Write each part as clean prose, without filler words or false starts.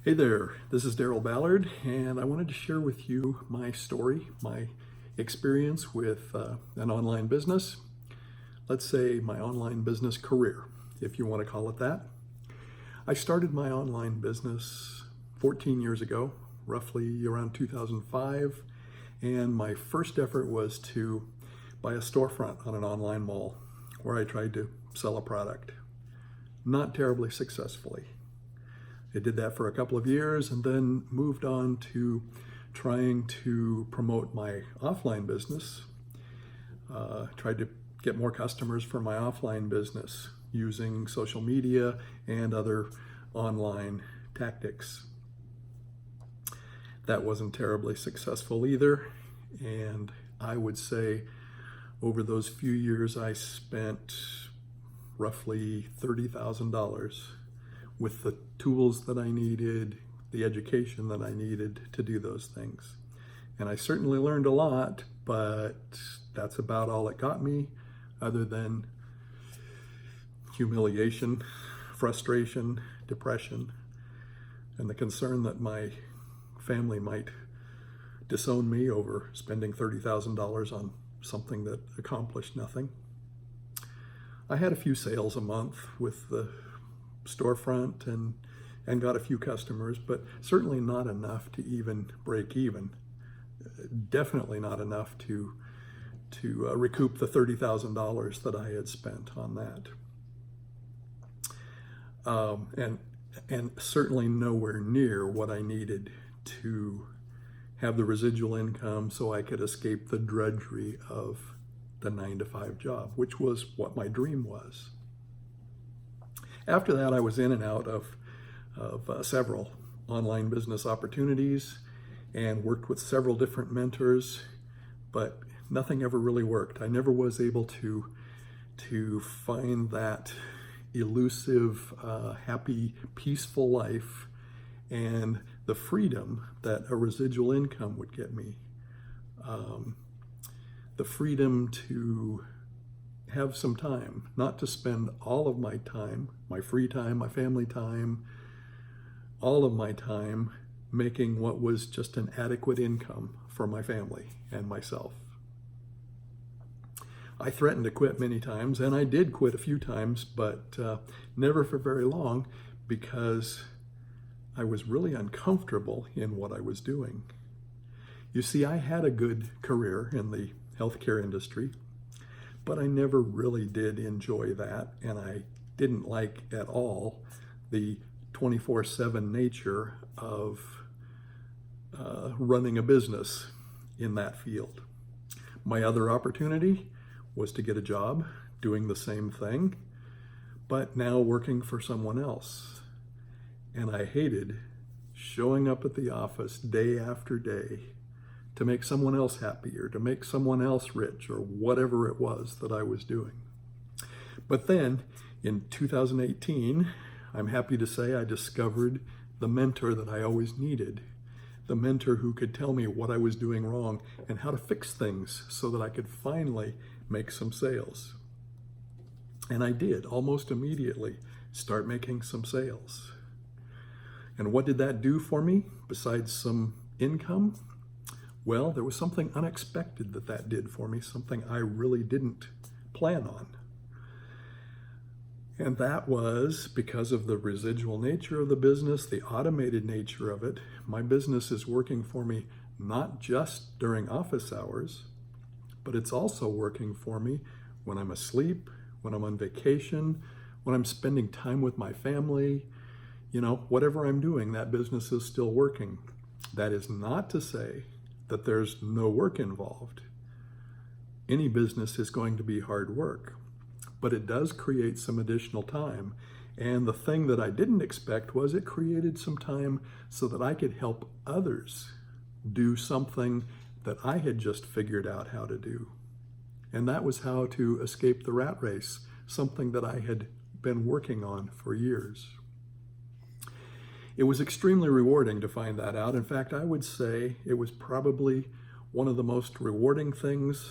Hey there, this is Daryl Ballard, and I wanted to share with you my story, my experience with an online business. Let's say my online business career, if you want to call it that. I started my online business 14 years ago, roughly around 2005, and my first effort was to buy a storefront on an online mall where I tried to sell a product. Not terribly successfully. I did that for a couple of years and then moved on to trying to promote my offline business. Tried to get more customers for my offline business using social media and other online tactics. That wasn't terribly successful either, and I would say over those few years I spent roughly $30,000 with the tools that I needed, the education that I needed to do those things. And I certainly learned a lot, but that's about all it got me, other than humiliation, frustration, depression, and the concern that my family might disown me over spending $30,000 on something that accomplished nothing. I had a few sales a month with the storefront and got a few customers, but certainly not enough to even break even. Definitely not enough to recoup the $30,000 that I had spent on that. And certainly nowhere near what I needed to have the residual income so I could escape the drudgery of the 9-to-5 job, which was what my dream was. After that, I was in and out of several online business opportunities and worked with several different mentors, but nothing ever really worked. I never was able to find that elusive, happy, peaceful life and the freedom that a residual income would get me. The freedom to have some time, not to spend all of my time, my free time, my family time, all of my time making what was just an adequate income for my family and myself. I threatened to quit many times, and I did quit a few times, but never for very long, because I was really uncomfortable in what I was doing. You see, I had a good career in the healthcare industry, but I never really did enjoy that, and I didn't like at all the 24/7 nature of running a business in that field. My other opportunity was to get a job doing the same thing, but now working for someone else. And I hated showing up at the office day after day to make someone else happy or to make someone else rich or whatever it was that I was doing. But then in 2018, I'm happy to say I discovered the mentor that I always needed, the mentor who could tell me what I was doing wrong and how to fix things so that I could finally make some sales. And I did almost immediately start making some sales. And what did that do for me besides some income? Well, there was something unexpected that did for me, something I really didn't plan on. And that was because of the residual nature of the business, the automated nature of it. My business is working for me not just during office hours, but it's also working for me when I'm asleep, when I'm on vacation, when I'm spending time with my family. You know, whatever I'm doing, that business is still working. That is not to say that there's no work involved. Any business is going to be hard work, but it does create some additional time. And the thing that I didn't expect was it created some time so that I could help others do something that I had just figured out how to do. And that was how to escape the rat race, something that I had been working on for years. It was extremely rewarding to find that out. In fact, I would say it was probably one of the most rewarding things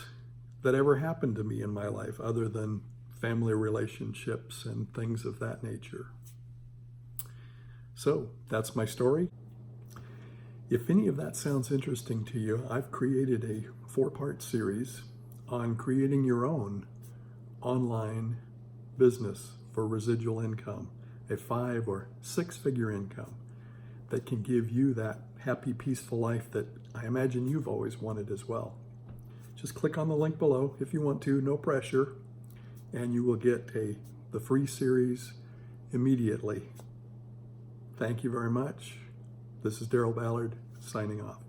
that ever happened to me in my life, other than family relationships and things of that nature. So that's my story. If any of that sounds interesting to you, I've created a 4-part series on creating your own online business for residual income, a 5 or 6-figure income that can give you that happy, peaceful life that I imagine you've always wanted as well. Just click on the link below if you want to, no pressure, and you will get the free series immediately. Thank you very much. This is Daryl Ballard signing off.